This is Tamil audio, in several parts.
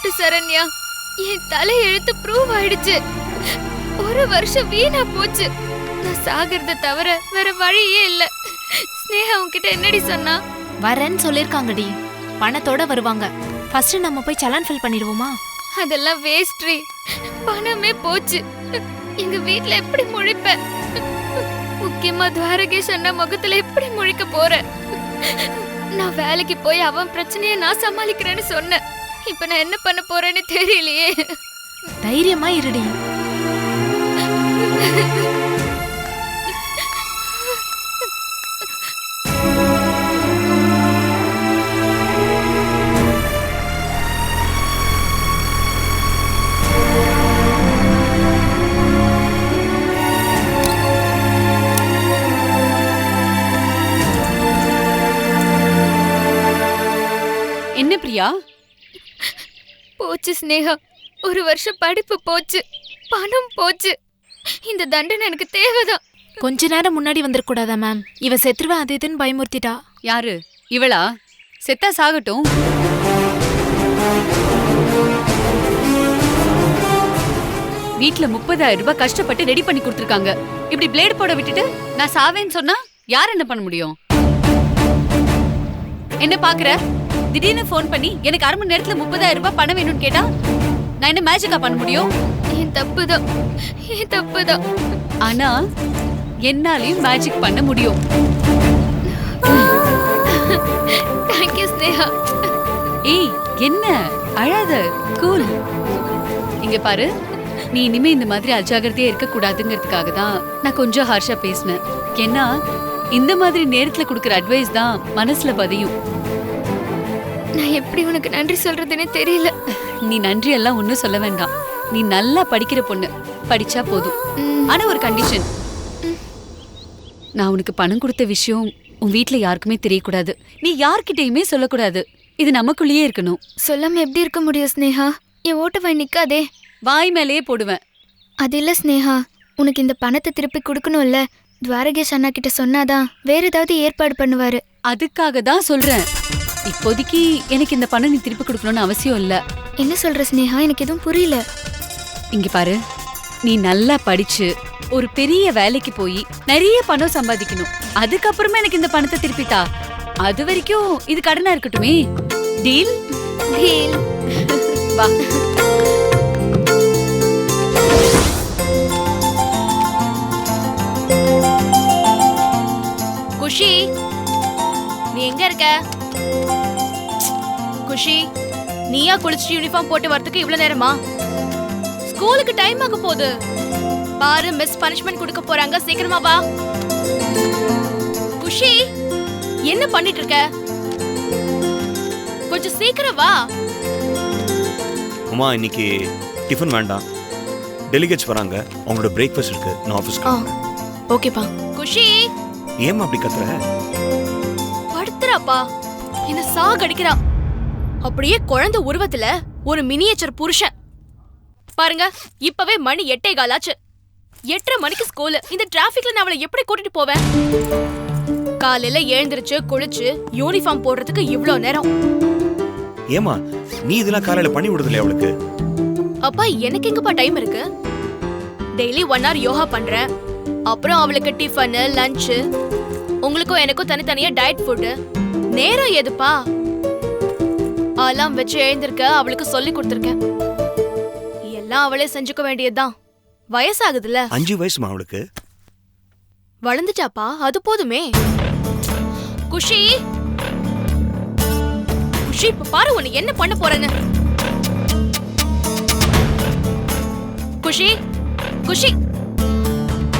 தப்பு சரண்யா. என் தலை எழுத்து ப்ரூவ் ஆயிடுச்சு. ஒரு வருஷம் வீணா போச்சு. நான் சாகிறத தவிர வேற வழியே இல்ல. ஸ்னேகா உன்கிட்ட என்னடி சொன்னா? வரேன்னு சொல்லிருக்காங்கடி. பணத்தோட வருவாங்க. ஃபர்ஸ்ட் நம்ம போய் சலான் ஃபில் பண்ணிடுவோமா? அதெல்லாம் வேஸ்ட்ரி. பணமே போச்சு. எங்க வீட்ல எப்படி முழிப்ப? முக்கியமா துவாரகேஷ் அண்ணா முகத்துல எப்படி முழிக்க போற? நான் வேலைக்கு போய் அவன் பிரச்சனைய நான் சமாளிக்கிறேன்னு சொன்னேன். இப்ப நான் என்ன பண்ண போறேன்னு தெரியலையே. தைரியமா இருடி. என்ன பிரியா? போச்சு ஸ்னேகா. ஒரு வருஷம் படிப்பு போச்சு, பணம் போச்சு. இந்த தண்டனை எனக்கு தேவைதான். கொஞ்ச நேரம் முன்னாடி வந்திருக்கூடாதா மேம்? இவ செத்துருவா அது இதுன்னு பயமுறுத்திட்டா. யாரு இவளா? செத்தா சாகட்டும். வீட்ல 30,000 ரூபாய் கஷ்டப்பட்டு ரெடி பண்ணி கொடுத்துருக்காங்க. இப்படி பிளேடு போட விட்டுட்டு நான் சாவேன்னு சொன்னா யார் என்ன பண்ண முடியும்? என்ன பாக்குற? திடீர்னு போன் பண்ணி எனக்கு 1/2 மணி நேரத்துல 30,000 ரூபாய் பணம் வேணும்னு கேட்டா நான் என்ன மேஜிக்கா பண்ண முடியும்? என் தப்புதான், என் தப்புதான். ஆனா என்னாலையும் மேஜிக் பண்ண முடியும். தேங்க்யூ ஸ்னேகா. ஏய் என்ன அழாத, கூல். இங்க பாரு, நீ இனிமே இந்த மாதிரி அஜாகிரதையா இருக்க கூடாதுங்கிறதுக்காக தான் நான் கொஞ்சம் ஹார்ஷா பேசினேன். ஏன்னா இந்த மாதிரி நேரத்துல கொடுக்குற அட்வைஸ் தான் மனசுல பதியும். நான் எப்படி உனக்கு நன்றி சொல்றதுன்னு தெரியல. நீ நன்றி எல்லாம் ஒன்னும் சொல்ல வேண்டாம். நீ நல்லா படிக்கிற பொண்ணு, படிச்சா போதும். ஆனா ஒரு கண்டிஷன். நான் உனக்கு பணம் கொடுத்த விஷயம் உன் வீட்ல யாருக்குமே தெரியக்கூடாது. நீ யார்கிட்டயுமே சொல்லக்கூடாது. இது நமக்குள்ளேயே இருக்கணும். சொல்லாம எப்படி இருக்க முடியும் ஸ்னேகா? என் ஓட்டு வாய் நிக்காதே. வாய் மேலேயே போடுவேன். அது இல்ல ஸ்னேகா, உனக்கு இந்த பணத்தை திருப்பி கொடுக்கணும்ல. துவாரகேஷ் அண்ணா கிட்ட சொன்னாதான் வேற ஏதாவது ஏற்பாடு பண்ணுவாரு. அதுக்காக தான் சொல்றேன். இப்போதைக்கு எனக்கு இந்த பணம் நீ திருப்பி கொடுக்கணும்னு அவசியம் இல்ல. என்ன சொல்ற ஸ்னேகா? எனக்கு எதுவும் புரியல. இங்க பாரு, நீ நல்லா படிச்சு ஒரு பெரிய வேலைக்கு போய் நிறைய பணம் சம்பாதிக்கணும். அதுக்கப்புறமா எனக்கு இந்த பணத்தை திருப்பித்தா. அது வரைக்கும் இது கடனா இருக்கட்டுமே. டீல்? டீல். வா. குஷி, நீ எங்க இருக்க? குஷி, நீயா குளிச்சுட்டு யூனிஃபார்ம் போட்டு வரதுக்கு இவ்வளவு நேரமா? ஸ்கூலுக்கு டைம் ஆக போகுது. பாரு, மிஸ் பனிஷ்மெண்ட் கொடுக்க போறாங்க. சீக்கிரமா வா. குஷி, என்ன பண்ணிட்டு இருக்க? கொஞ்சம் சீக்கிரம் வா. அம்மா, இன்னைக்கு டிஃபன் வேண்டாம். டெலிகேட்ஸ் வராங்க, அவங்களோட பிரேக்ஃபாஸ்ட் இருக்கு. நான் ஆஃபீஸ்க்கு போறேன். ஓகேப்பா. குஷி, ஏம்மா அப்படி கத்துற? படுத்துறாப்பா. என்ன சாகடிக்கிறா. அப்படியே குழந்தை உருவத்துல ஒரு மினியேச்சர் புருஷன். பாருங்க, இப்பவே மணி 8:15 ஆச்சு. 8:30 மணிக்கு ஸ்கூல். இந்த டிராபிக்ல நான் அவளை எப்படி கூட்டிட்டு போவேன்? காலையில எழுந்திருச்சு குளிச்சு யூனிஃபார்ம் போடுறதுக்கு இவ்ளோ நேரம். ஏமா நீ இதெல்லாம் காலையில பண்ணி விடுதலையா அவளுக்கு? அப்பா, எனக்கு எங்கப்பா டைம் இருக்கு? டெய்லி 1 hour யோகா பண்றேன். அப்புறம் அவளுக்கு டிஃபன், லஞ்ச், உங்களுக்கும் எனக்கும் தனித்தனியா டயட் ஃபுட். நேரம் எதுப்பா? அலாம் வச்சு எழுந்திருக்க அவளுக்கு சொல்லி கொடுத்துருக்கேன். எல்லாம் அவளே செஞ்சுக்க வேண்டியதுதான். வயசாகுதுல. 5 வயசுமா அவளுக்கு. வளர்ந்துட்டாப்பா, அது போதுமே. குஷி, குஷி, இப்ப பாரு உன்னை என்ன பண்ண போறேன்னு. குஷி, குஷி,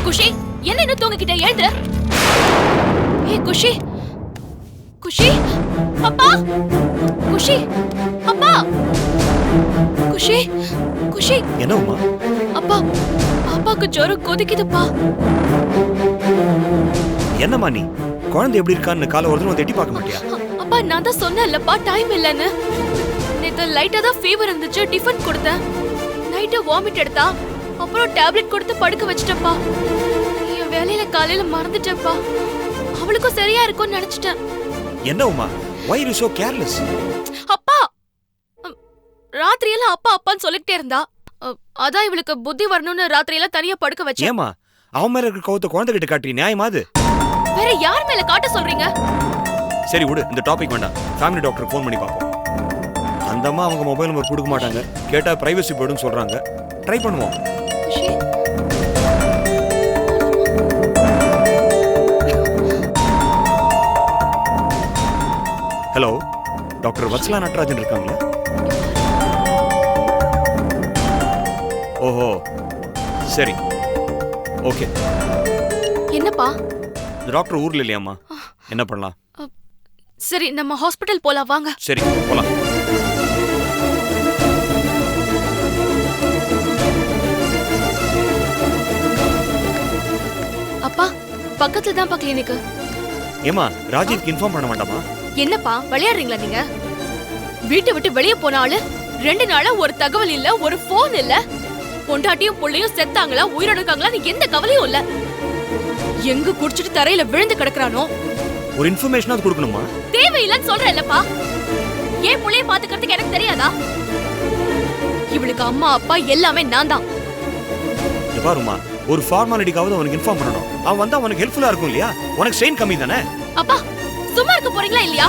குஷி, என்ன இன்னும் தூங்கிக்கிட்ட? எழுந்துற. ஏ குஷி, குஷி, அப்பா, குஷி, அப்பா, குஷி, குஷி. என்னம்மா? அப்பா, அப்பாக்கு ஜுரம் கொதிக்குதுப்பா. என்னம்மா நீ? குழந்தை எப்படி இருக்கான்னு காலை ஒரு தடவை வந்து எட்டி பார்க்க மாட்டியா? அப்பா, நான் தான் சொன்னேன்லப்பா டைம் இல்லைன்னு. நேத்து லைட்டா தான் ஃபீவர் இருந்துச்சு. டிஃபன் கொடுத்தேன். நைட்டு வாமிட் எடுத்தா. அப்புறம் டேப்லெட் கொடுத்து படுக்க வச்சிட்டப்பா. என் வேலையில காலையில மறந்துட்டேன்ப்பா. அவளுக்கும் சரியா இருக்கும்னு நினைச்சிட்டேன். என்ன Uma? Why are you so careless? அப்பா, ராத்திரியெல்லாம் தான் அப்பா அப்பான்னு சொல்லிட்டே இருந்தா. அதான் இவளுக்கு புத்தி வரணும்னு ராத்திரியில தனியா படுக்க வச்சேன். ஏமா அவன் மேல இருக்க கோவத்தை குழந்தைகிட்ட காட்டி நியாயமாது? வேற யார் மேல காட்ட சொல்றீங்க? சரி விடு, இந்த டாபிக் வேண்டாம். ஃபேமிலி டாக்டருக்கு ஃபோன் பண்ணி பார்ப்போம். அந்த அம்மா அவங்க மொபைல் நம்பர் கொடுக்க மாட்டாங்க, கேட்டா பிரைவசி போய்டுன்னு சொல்றாங்க. ட்ரை பண்ணுவோம். ஹலோ, டாக்டர் வத்சலா நடராஜன் இருக்காங்களா? ஓஹோ சரி, ஓகே. என்னப்பா? டாக்டர் ஊர்ல இல்லையாம்மா, என்ன பண்ணலாம்? சரி, நம்ம ஹாஸ்பிடல் போலாம் வாங்க. சரி போலாம். அப்பா, பக்கத்துல தான் கிளினிக். ஏமா ராஜீவ்க்கு இன்ஃபார்ம் பண்ண வேண்டாமா? என்னப்பா விளையாடுறீங்களா நீங்க? வீட்டை விட்டு வெளியே போன ஆளு 2 நாளா ஒரு தகவல் இல்ல, ஒரு போன் இல்ல. பொண்டாட்டியும் புள்ளையும் செத்தாங்களா உயிரோட இருக்காங்களா எந்த கவலையும் இல்ல. எங்க குடிச்சிட்டு தரையில விழுந்து கிடக்குறானோ. ஒரு இன்ஃபர்மேஷனாவது கொடுக்கணுமா? தேவையில்லைன்னு சொல்றேன்லப்பா. ஏன் புள்ளைய பாத்துக்கிறதுக்கு எனக்கு தெரியாதா? இவளுக்கு அம்மா அப்பா எல்லாமே நான் தான். பாருமா, ஒரு ஃபார்மாலிட்டிக்காவது அவனுக்கு இன்ஃபார்ம் பண்ணணும். அவன் வந்தா உனக்கு ஹெல்ப்ஃபுல்லா இருக்கும் இல்லையா? உனக்கு ஸ்ட்ரெயின் கம்மி தானே? அப்பா சும்மா இருக்க போறீங்களா இல்லையா?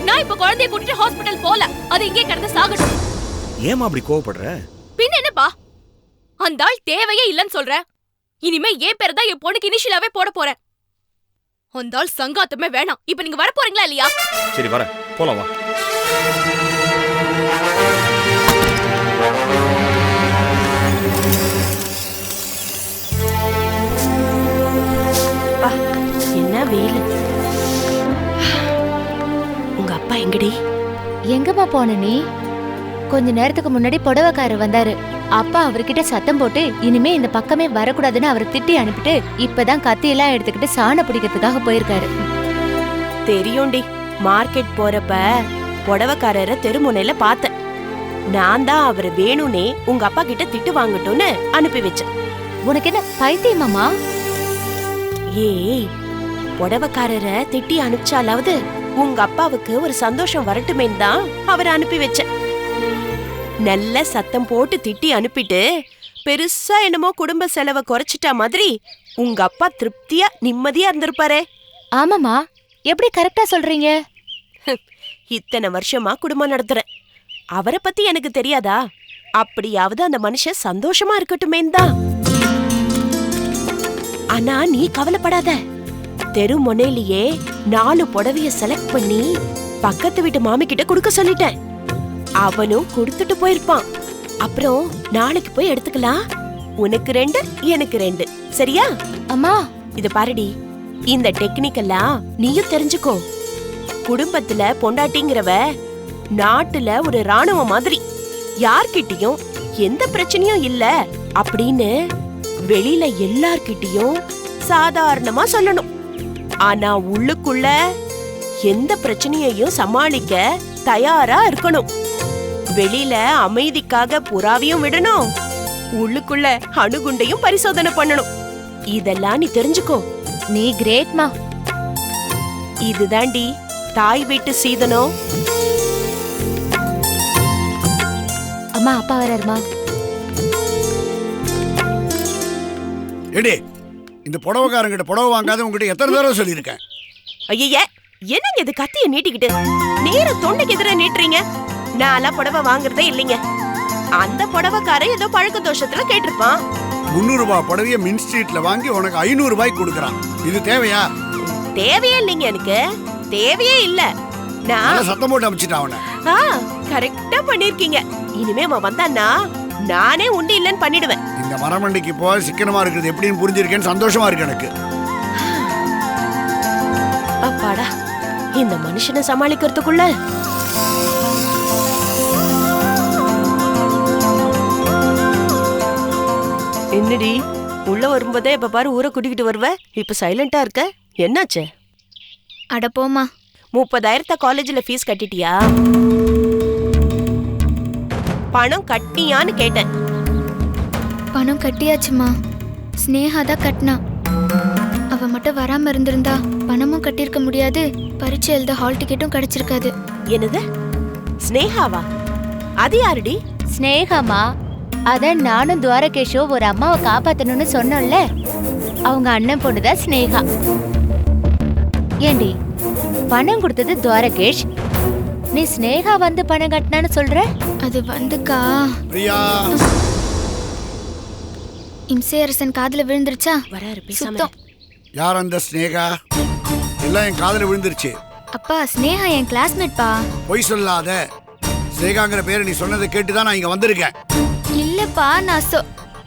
நான் இப்ப குழந்தைய கூட்டிட்டு ஹாஸ்பிடல் போல, அது இங்கே கிடந்து சாகட்டும். ஏமா அப்படி கோவப்படுற? பின்ன என்னப்பா, அந்த ஆள் தேவையே இல்லன்னு சொல்ற. இனிமே ஏன் பேர் தான் என் பொண்ணுக்கு இனிஷியலாவே போட போறேன். அந்த ஆள் சங்காத்தமே வேணாம். இப்ப நீங்க வர போறீங்களா இல்லையா? சரி வர போலாம் வா. என்ன வெயில். உங்க அப்பா எங்கடி? எங்கம்மா போன நீ? கொஞ்ச நேரத்துக்கு முன்னாடி புடவைக்காரர் வந்தாரு. அப்பா அவர்கிட்ட சத்தம் போட்டு இனிமே இந்த பக்கமே வரக்கூடாதுன்னு அவரை திட்டி அனுப்பிட்டு இப்பதான் கத்தியெல்லாம் எடுத்துக்கிட்டு சாண பிடிக்கிறதுக்காக போயிருக்காரு. தெரியும்டி, மார்க்கெட் போறப்ப புடவைக்காரரை தெருமுனையில பார்த்தேன். நான் தான் அவர் வேணும்னே உங்க அப்பா கிட்ட திட்டு வாங்கட்டும்னு அனுப்பி வச்சேன். உனக்கு என்ன பைத்தியமாமா? ஏய், புடவைக்காரரை திட்டி அனுப்பிச்சாலாவது உங்க அப்பாவுக்கு ஒரு சந்தோஷம் வரட்டுமேன்னு தான் அவரை அனுப்பி வச்சேன். நல்ல சத்தம் போட்டு திட்டி அனுப்பிட்டு பெருசா என்னமோ குடும்ப செலவை குறைச்சிட்டா மாதிரி உங்க அப்பா திருப்தியா நிம்மதியா இருந்திருப்பாரே. ஆமாமா, எப்படி கரெக்டா சொல்றீங்க? இத்தனை வருஷமா குடும்பம் நடத்துறேன், அவரை பத்தி எனக்கு தெரியாதா? அப்படியாவது அந்த மனுஷன் சந்தோஷமா இருக்கட்டுமேன்னு தான். ஆனா நீ கவலைப்படாத, தெரு முனையிலேயே 4 புடவைய செலக்ட் பண்ணி பக்கத்து வீட்டு மாமி கிட்ட கொடுக்க சொல்லிட்டேன். அவனும் கொடுத்துட்டு போயிருப்பான். அப்புறம் நாளைக்கு போய் எடுத்துக்கலாம். உனக்கு 2, எனக்கு 2, சரியா? அம்மா இது பாருடி, இந்த டெக்னிக்கெல்லாம் நீயும் தெரிஞ்சுக்கோ. குடும்பத்துல பொண்டாட்டிங்கிறவ நாட்டுல ஒரு ராணுவம் மாதிரி. யார்கிட்டயும் எந்த பிரச்சனையும் இல்ல அப்படின்னு வெளியில எல்லார்கிட்டயும் சாதாரணமா சொல்லணும். ஆனா உள்ளுக்குள்ள எந்த பிரச்சனையையும் சமாளிக்க தயாரா இருக்கணும். வெளியில அமைதிக்காக புறாவையும் விடணும், உள்ளுக்குள்ள அணுகுண்டையும் பரிசோதனை பண்ணணும். இதெல்லாம் நீ தெரிஞ்சுக்கோ. நீ கிரேட்மா. இதுதாண்டி தாய் வீட்டு சீதனம். அம்மா அப்பா வராருமா. எடி, இந்த புடவைக்காரங்கிட்ட புடவை வாங்காத உங்ககிட்ட எத்தனை தடவை சொல்லியிருக்கேன்? ஐய, என்னங்க இது கத்திய நீட்டிக்கிட்டு நேர தொண்டைக்கு எதிர நீட்டுறீங்க? நான்லாம் புடவை வாங்குறதே இல்லைங்க. அந்த புடவைக்காரன் ஏதோ பழக்க தோஷத்துல கேட்டிருப்பான். 300 ரூபாய் புடவைய மின் ஸ்ட்ரீட்ல வாங்கி உனக்கு 500 ரூபாய்க்கு கொடுக்கறான். இது தேவையா? தேவையே இல்லைங்க, எனக்கு தேவையே இல்ல. நான் சத்தம் போட்டு அமிச்சிட்டான் அவனை. கரெக்டா பண்ணிருக்கீங்க. இனிமே அவன் வந்தான்னா நானே உண்டு இல்லன்னு பண்ணிடுவேன். இந்த மரமண்டிக்கு போய் சிக்கனமா இருக்குது எப்படின்னு புரிஞ்சிருக்கேன்னு சந்தோஷமா இருக்கு எனக்கு. அப்பாடா, இந்த மனுஷனை சமாளிக்கிறதுக்குள்ள என்னடி உள்ள வரும்போதே இப்ப பாரு ஊரை கூட்டிக்கிட்டு வருவ, இப்ப சைலண்டா இருக்க, என்னாச்சு? அட போமா. 30,000 காலேஜ்ல ஃபீஸ் கட்டிட்டியா? பணம் கட்டியான்னு கேட்டேன். பணம் கட்டியாச்சுமா. ஸ்னேகா தான் கட்டினா. அவ மட்டும் வராம இருந்திருந்தா பணமும் கட்டியிருக்க முடியாது, பரீட்சை எழுத ஹால் டிக்கெட்டும் கிடைச்சிருக்காது. என்னது, ஸ்னேகாவா? அது யாருடி? ஸ்னேகாமா, அதான் நானும் துவாரகேஷும் ஒரு அம்மாவை காப்பாத்தணும்னு சொன்னோம்ல, அவங்க அண்ணன் பொண்ணுதான் ஸ்னேகா. ஏண்டி, பணம் கொடுத்தது துவாரகேஷ், நீ ஸ்னேகா வந்து பணம் கட்டினான்னு சொல்ற? அது வந்துக்கா பிரியா, இம்சையரசன் காதுல விழுந்துருச்சா? வராரு பேசாம. சுத்தம். யார் அந்த ஸ்னேகா? எல்லாம் என் காதுல விழுந்துருச்சு. அப்பா, ஸ்னேகா என் கிளாஸ்மேட்பா. பொய் சொல்லாத. ஸ்னேகாங்கிற பேரை நீ சொன்னதை கேட்டுதான் நான் இங்க வந்திருக்கேன். இல்லப்பா, நான்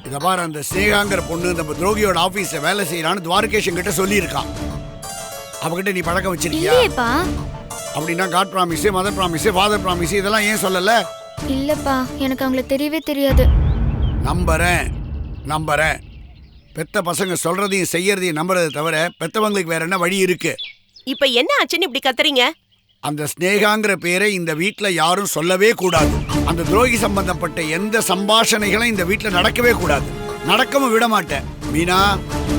இத பாரு, அந்த ஸ்னேகாங்கிற பொண்ணு நம்ம துரோகியோட ஆபீஸ்ல வேலை செய்யறான்னு துவாரகேஷன் கிட்ட சொல்லி இருக்கான். அவகிட்ட நீ பழக்கம் வச்சிருக்கியா? இல்லையேப்பா. அப்படின்னா God promise, mother promise, father promise இதெல்லாம் ஏன் சொல்லல? இல்லப்பா, எனக்கு அவங்கள தெரியவே தெரியாது. நம்புறேன். பெத்த பசங்க சொல்றதையும் செய்யறதையும் நம்புறதை தவிர பெத்தவங்களுக்கு வேற என்ன வழி இருக்கு? இப்ப என்ன ஆச்சுன்னு இப்படி கத்துறீங்க? அந்த ஸ்னேகாங்கிற பேரை இந்த வீட்ல யாரும் சொல்லவே கூடாது. அந்த துரோகி சம்பந்தப்பட்ட எந்த சம்பாஷணைகளும் இந்த வீட்ல நடக்கவே கூடாது. நடக்கவும் விட மாட்டேன். மீனா,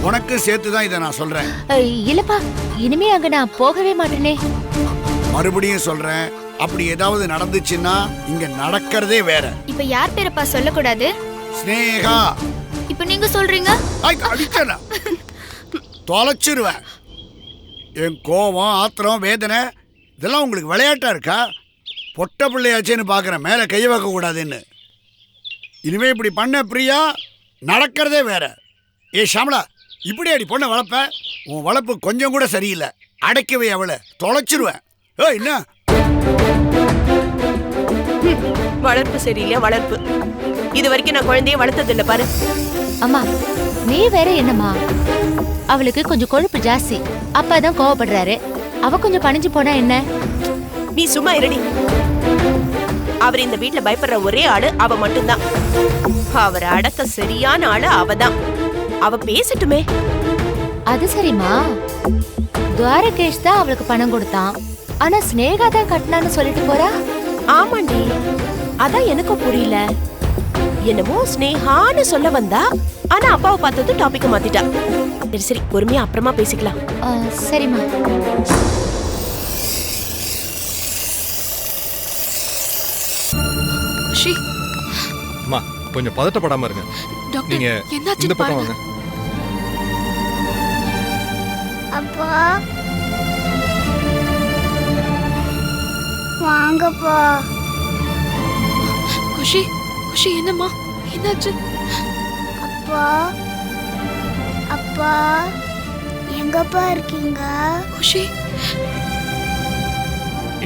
உனக்கு சேர்த்துதான் இதை நான் சொல்றேன். இல்லப்பா, இனிமே அங்க நான் போகவே மாட்டேனே. மறுபடியும் சொல்றேன், அப்படி ஏதாவது நடந்துச்சுன்னா இங்க நடக்கிறதே வேற. இப்ப யார் பேரப்பா சொல்லக்கூடாது? ஸ்னேகா. இப்ப நீங்க சொல்றீங்க? அடிச்சனா தொலைச்சிருவேன். என் கோபம், ஆத்திரம், வேதனை இதெல்லாம் உங்களுக்கு விளையாட்டா இருக்கா? பொட்ட பிள்ளையாச்சேன்னு பாக்குறேன், மேல கைய வைக்க கூடாதுன்னு. இனிமே இப்படி பண்ண பிரியா, நடக்கிறதே வேற. ஏ ஷாமலா, இப்படி அடி பொண்ணை வளர்ப்ப? உன் வளர்ப்பு கொஞ்சம் கூட சரியில்லை. அடைக்கவே அவளை தொலைச்சிருவேன். என்ன வளர்ப்பு சரியில்லை, வளர்ப்பு. இது வரைக்கும் நான் குழந்தைய வளர்த்தது இல்ல பாரு. அம்மா, நீ வேற என்னம்மா? அவளுக்கு கொஞ்சம் கொழுப்பு ஜாஸ்தி, அப்பாதான் கோவப்படுறாரு. அவ கொஞ்சம் பணிஞ்சு போனா என்ன? நீ சும்மா இருடி. அவர் இந்த வீட்ல பயப்படுற ஒரே ஆளு அவ மட்டும்தான். அவரை அடக்க சரியான ஆளு அவதான். அவ பேசட்டுமே. அது சரிம்மா, துவாரகேஷ் தான் அவளுக்கு பணம் கொடுத்தான், ஆனா ஸ்னேகா தான் கட்டினான்னு சொல்லிட்டு போறா. ஆமாண்டி, அதான் எனக்கும் புரியல. என்னமோ ஸ்னேகான்னு சொல்ல வந்தா, ஆனா அப்பாவை பார்த்தது டாபிக்க மாத்திட்டா. சரி பொறுமையா அப்புறமா பேசிக்கலாம். சரிம்மா. குஷி, அம்மா கொஞ்சம் பதட்டப்படாம இருங்க. டாக்டர் நீங்க என்னாச்சு இந்த பக்கம் வாங்க. அப்பா வாங்கப்பா. குஷி, குஷி என்னம்மா, என்னாச்சு? அப்பா அப்பா எங்கப்பா இருக்கீங்க? குஷி,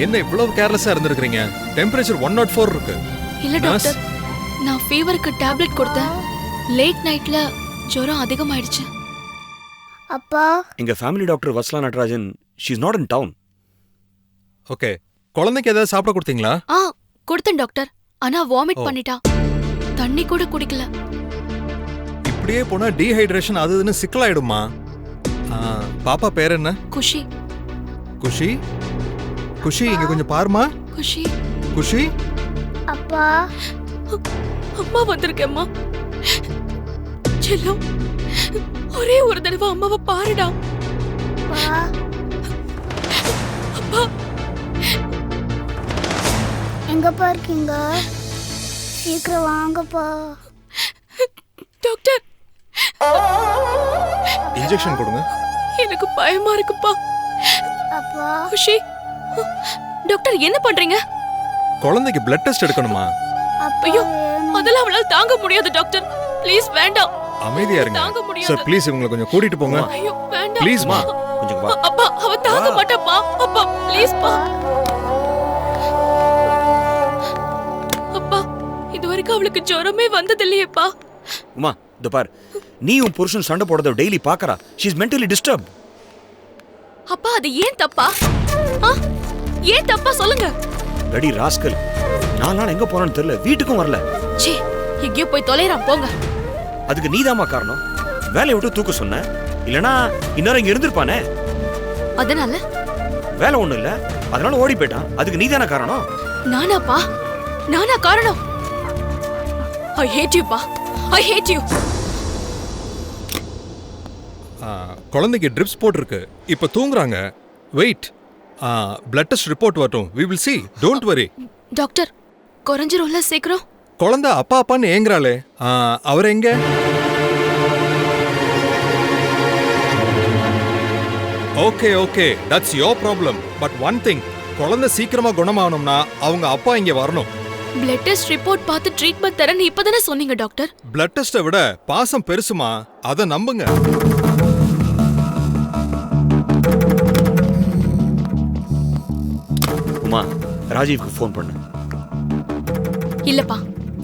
என்ன இவ்வளவு கேர்லெஸ்ஸா இருந்திருக்கீங்க? டெம்பரேச்சர் 104 இருக்கு. இல்ல டாக்டர், நான் ஃபீவருக்கு டேப்லெட் கொடுத்தேன். லேட் நைட்ல ஜுரம் அதிகமாயிடுச்சு. அப்பா எங்க family doctor Vatsala Natarajan, she is not in town. Okay, குழந்தைக்கு ஏதாவது சாப்பிட கொடுத்தீங்களா? கொடுத்தேன் டாக்டர், ஆனா வாமிட் ஓ. பண்ணிட்டா. தண்ணி கூட குடிக்கல. இப்படியே போனா டீஹைட்ரேஷன் அது இதுன்னு சிக்கலாயிடுமா? பாப்பா பேர் என்ன? குஷி. குஷி, குஷி இங்க கொஞ்சம் பாருமா. குஷி, குஷி, அப்பா அம்மா வந்திருக்கேம்மா. செல்லம், ஒரே ஒரு தடவை அம்மாவை பாருடா. அப்பா அப்பா, எங்கப்பா இருக்கீங்க? சீக்கிரம் வாங்கப்பா. டாக்டர் இன்ஜெக்ஷன் கொடுங்க. எனக்கு பயமா இருக்குப்பா. அப்பா குஷி, டாக்டர் என்ன பண்றீங்க? குழந்தைக்கு பிளட் டெஸ்ட் எடுக்கணுமா? அப்பா ஐயோ, வேணும். அதெல்லாம் அவளால தாங்க முடியாது டாக்டர். ப்ளீஸ் வேண்டாம். அமைதியா இருங்க தாங்க முடியாது. சார். ப்ளீஸ் இவங்களை கொஞ்சம் கூட்டிட்டு போங்க. ஐயோ வேண்டாம். ப்ளீஸ் மா. கொஞ்சம் வா. அப்பா, அவ தாங்க மாட்டாப்பா. அப்பா ப்ளீஸ் பா. அப்பா, இதுவரைக்கும் அவளுக்கு ஜுரமே வந்தது இல்லையேப்பா. உமா, இந்த பார், நீ உன் புருஷன் சண்டை போடுறத டெய்லி பாக்கறா. She is mentally disturb. அப்பா, அது ஏன் தப்பா? ஏன் தப்பா சொல்லுங்க. ரெடி ராஸ்கல், 4 நாள் எங்க போறான்னு தெரியல, வீட்டுக்கும் வரல. சீ, எங்கேயோ போய் தொலைறான் போங்க. அதுக்கு நீதாம்மா காரணம். வேலையை விட்டு தூக்க சொன்ன, இல்லனா இன்னொரு இங்க இருந்திருப்பானே. அதனால வேலை ஒண்ணும் இல்ல, அதனால ஓடி போயிட்டான். அதுக்கு நீதானே காரணம். நானாப்பா? நானா காரணம்? ஐ ஹேட் யூ பா. I hate you. குழந்தைக்கு ட்ரிப்ஸ் போட்டிருக்கு. இப்ப தூங்குறாங்க. வெயிட், பிளட் டெஸ்ட் ரிப்போர்ட் வரட்டும். we will see. don't worry. Doctor, குறைஞ்சிரும்ல சீக்கிரம்? குழந்தை அப்பா அப்பான்னு ஏங்குறாளே அவர் எங்க? Okay okay, that's your problem. But one thing, குழந்தை சீக்கிரமா குணமாகணும்னா அவங்க அப்பா இங்க வரணும். பிளட் டெஸ்ட் ரிப்போர்ட் பார்த்து ட்ரீட்மெண்ட் தரேன்னு இப்பதானே சொன்னீங்க டாக்டர். பிளட் டெஸ்ட்டை விட பாசம் பெருசுமா, அதை நம்புங்க. உமா, ராஜீவ்க்கு ஃபோன் பண்ணு. இல்லப்பா,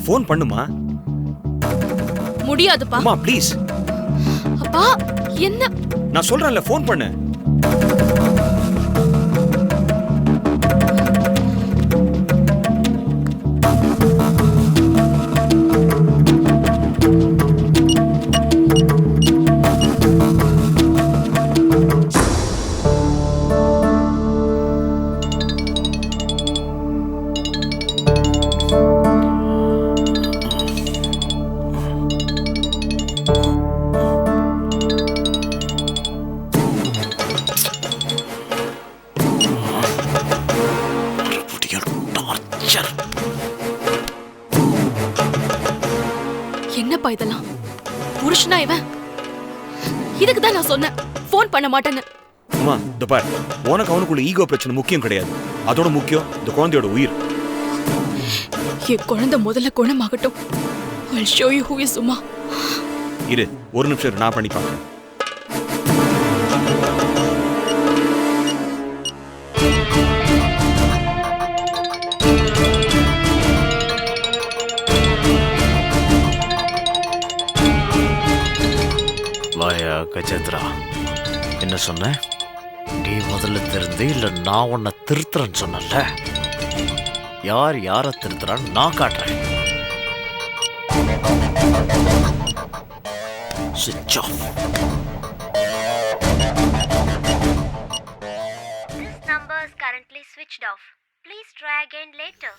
ஃபோன் பண்ணுமா. முடியாதுப்பா. உமா ப்ளீஸ். அப்பா என்ன? நான் சொல்றேன்ல, ஃபோன் பண்ணு. என்னப்பா இதெல்லாம்? புருஷனா இவன்? இதுக்கு தான் நான் சொன்னேன் ஃபோன் பண்ண மாட்டேன்னு. உமா இந்த பார், உனக்கு அவனுக்குள்ள ஈகோ பிரச்சனை முக்கியம் கிடையாது. அதோட முக்கியம் இந்த குழந்தையோட உயிர். என் குழந்தை முதல்ல குணமாகட்டும். I'll show you who is Uma. இரு, ஒரு நிமிஷம் இரு, நான் பண்ணி பார்க்கிறேன். வாயா கஜேந்திரா, என்ன சொன்ன? நீ முதல்ல திருந்து இல்ல நான் உன்னை திருத்துறேன்னு சொன்னல. யார் யாரை திருத்துறான்னு நான் காட்டுறேன். Switch off. This number is currently switched off. Please try again later.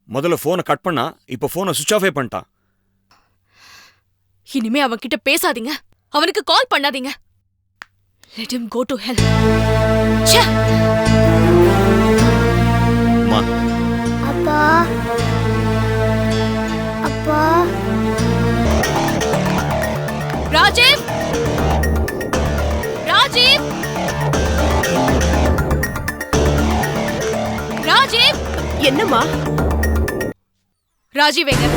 முதல்ல போனை கட் பண்ணா, இப்ப போனை சுவிட்ச் ஆஃபே பண்ணிட்டான். இனிமே அவன் கிட்ட பேசாதீங்க, அவனுக்கு கால் பண்ணாதீங்க. Let him go to hell. ச்சே. அம்மா. அப்பா அப்பா. ராஜீவ், ராஜீவ், ராஜீவ். என்னம்மா? ராஜீவ் எங்க?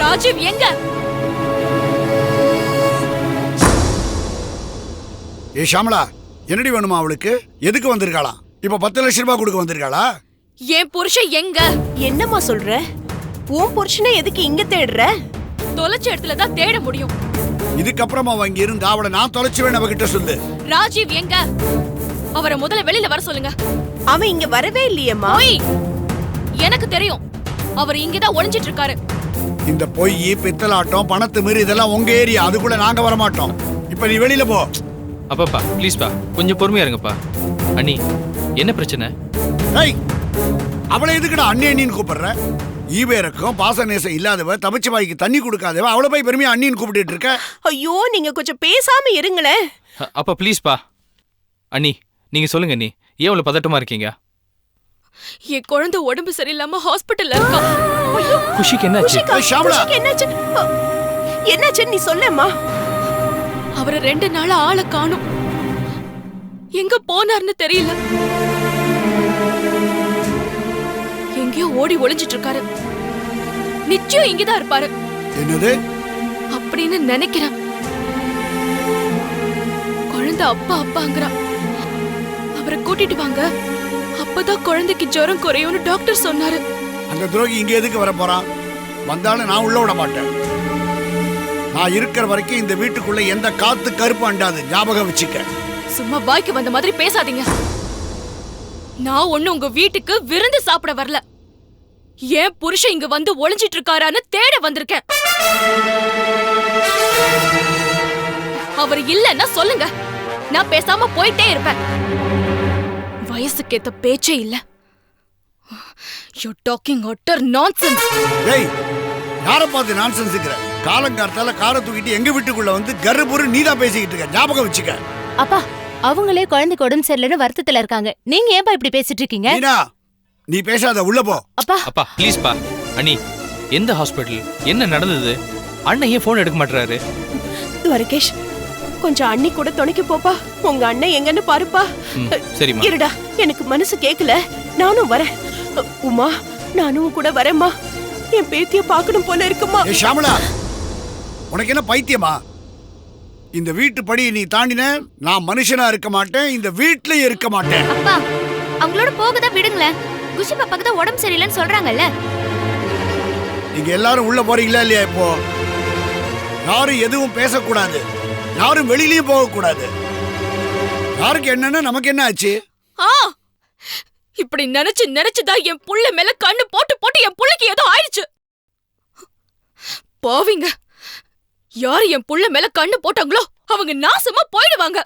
ராஜீவ் எங்க? ஏ ஷாமலா, என்னடி வேணுமா அவளுக்கு? எதுக்கு வந்திருக்காளா? இப்ப 10 லட்சம் ரூபாய் கொடுக்க வந்திருக்காளா? என் புருஷன் எங்க? என்னம்மா சொல்ற? உன் புருஷனை எதுக்கு இங்க தேடுற? தொலைச்ச இடத்துல தான் தேட முடியும். இதுக்கப்புறம் அவன் இங்க இருந்து அவளை நான் தொலைச்சுவேன் அவகிட்ட சொல்லு. ராஜீவ் எங்க? அவரை முதல்ல வெளியில வர சொல்லுங்க. அவன் இங்க வரவே இல்லையேம்மா. ஓய், எனக்கு தெரியும், அவர் இங்கதான் ஒளிஞ்சிட்டு இருக்காரு. இந்த பொய், பித்தலாட்டம், பணத்து மீறி இதெல்லாம் உங்க ஏரியா, அதுக்குள்ள நாங்க வர மாட்டோம். இப்ப நீ வெளியில போ. அப்பாப்பா ப்ளீஸ்ப்பா, கொஞ்சம் பொறுமையா இருங்கப்பா. அண்ணி, என்ன பிரச்சனை? ஏய், அவளை எதுக்குடா அண்ணி அண்ணின்னு கூப்பிடுற? ஈவேரக்கும் பாசநேசம் இல்லாதவ, தபிச்சு வாய்க்கு தண்ணி கொடுக்காதவ, அவளை போய் பெருமையா அண்ணின்னு கூப்பிட்டு இருக்க. ஐயோ, நீங்க கொஞ்சம் பேசாம இருங்களேன். அப்பா ப்ளீஸ்ப்பா. அண்ணி நீங்க சொல்லுங்க அண்ணி, ஏன் இவ்வளவு பதட்டமா இருக்கீங்க? என் குழந்தை உடம்பு சரியில்லாம ஹாஸ்பிட்டல்ல இருக்கா. குஷிக்கு என்னாச்சு? குஷிக்கு என்னாச்சு? என்னாச்சுன்னு நீ சொல்லேம்மா. அவரை 2 நாளா ஆளை காணோம். எங்க போனார்னு தெரியல. எங்கேயோ ஓடி ஒளிஞ்சிட்டு இருக்காரு. நிச்சயம் இங்கதான் இருப்பாரு. என்னது அப்படின்னு நினைக்கிறேன். குழந்தை அப்பா அப்பாங்கிறா. அவரை கூட்டிட்டு வாங்க, அப்பதான் குழந்தைக்கு ஜுரம் குறையும்னு டாக்டர் சொன்னாரு. அந்த துரோகி இங்க எதுக்கு வர போறான்? வந்தாலும் நான் உள்ள விட மாட்டேன். நான் இருக்கிற வரைக்கும் இந்த வீட்டுக்குள்ள எந்த காத்து கருப்பு அண்டாது, ஞாபகம் வச்சுக்க. சும்மா பாய்க்கு வந்த மாதிரி பேசாதீங்க. நான் ஒண்ணு உங்க வீட்டுக்கு விருந்து சாப்பிட வரல. ஏன் புருஷன் இங்க வந்து ஒளிஞ்சிட்டு இருக்காரான்னு தேட வந்திருக்கேன். அவர் இல்லன்னா சொல்லுங்க, நான் பேசாம போயிட்டே இருப்பேன். வயசுக்கு ஏத்த பேச்சே இல்ல. You're talking utter nonsense. ஏய், யாரை பார்த்து நான்சென்ஸ்ங்கற? காலங்கார்த்தால காரை தூக்கிட்டு எங்க வீட்டுக்குள்ள வந்து கர்புரு நீதான் பேசிக்கிட்டு இருக்க, ஞாபகம் வச்சுக்க. அப்பா, அவங்களே குழந்தைக்கு உடம்பு சரியில்லைன்னு வருத்தத்துல இருக்காங்க. நீங்க ஏன்பா இப்படி பேசிட்டு இருக்கீங்க? மீனா நீ பேசாத, உள்ள போ. அப்பா அப்பா ப்ளீஸ்ப்பா. அண்ணி எந்த ஹாஸ்பிட்டல், என்ன நடந்தது? அண்ணன் ஏன் ஃபோன் எடுக்க மாட்டறாரு? துவரகேஷ், கொஞ்சம் அண்ணி கூட துணைக்கு போப்பா. உங்க அண்ணன் எங்கன்னு பாருப்பா. சரிம்மா. இருடா, எனக்கு மனசு கேக்கல, நானும் வரேன். உமா, நானும் கூட வரேம்மா. என் பேத்திய பார்க்கணும் போல இருக்குமா. ஏ ஷாமலா, உனக்கு என்ன பைத்தியமா? இந்த வீட்டு படி நீ தாண்டின, நான் மனுஷனா இருக்க மாட்டேன், இந்த வீட்லயே இருக்க மாட்டேன். அப்பா அவங்களோட போகதான் விடுங்களேன். குஷி பாப்பாக்கு தான் உடம்பு சரியில்லைன்னு சொல்றாங்கல்ல. நீங்க எல்லாரும் உள்ள போறீங்களா இல்லையா? இப்போ யாரும் எதுவும் பேசக்கூடாது, யாரும் வெளியிலயும் போக கூடாது. யாருக்கு என்னன்னா நமக்கு என்ன ஆச்சு? இப்படி நினைச்சுதான் என் புள்ள மேல கண்ணு போட்டு போட்டு என் புள்ளைக்கு ஏதோ ஆயிடுச்சு. போவீங்க. யாரு என் புள்ள மேல கண்ணு போட்டாங்களோ அவங்க நாசமா போயிடுவாங்க.